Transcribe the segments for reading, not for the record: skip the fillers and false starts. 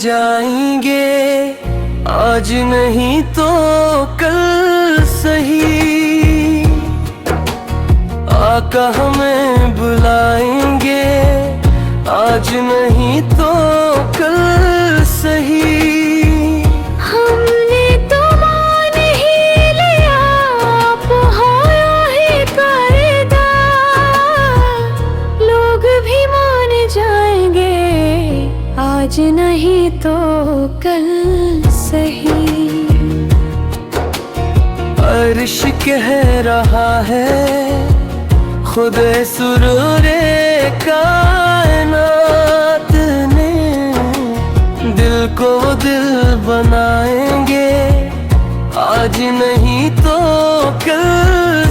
जाएंगे, आज नहीं तो कल सही। आका हमें बुलाएंगे, आज नहीं तो कल सही। हमने तो मान ही लिया, आप होया ही करदा। लोग भी मान जाएंगे, आज नहीं तो कल सही। अर्श कह रहा है, खुदे सुरूरे कायनात ने दिल को दिल बनाएंगे, आज नहीं तो कल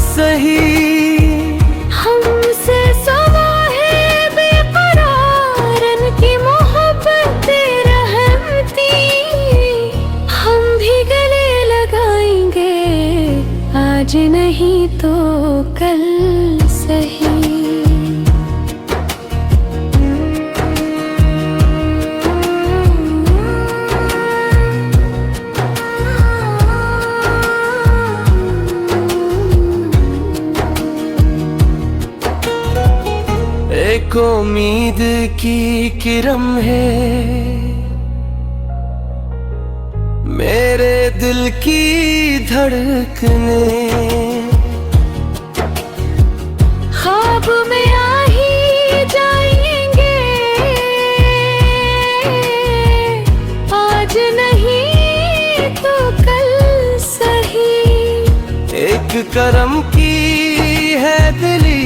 सही। हमसे सवा है बेकरारन की मोहब्बत रहमती। हम भी गले लगाएंगे, आज नहीं तो कल सही। एक उम्मीद की किरण है मेरे दिल की धड़कने, ख्वाब में आ ही जाएंगे, आज नहीं तो कल सही। एक करम की है दिली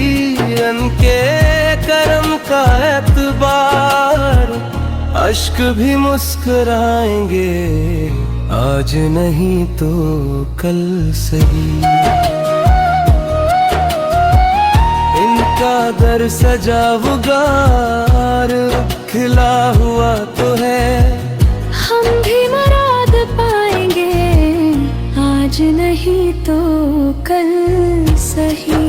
अनके करम का एतबार, अश्क भी मुस्कुराएंगे, आज नहीं तो कल सही। इनका दर सजा उगार खिला हुआ तो है, हम भी मुराद पाएंगे, आज नहीं तो कल सही।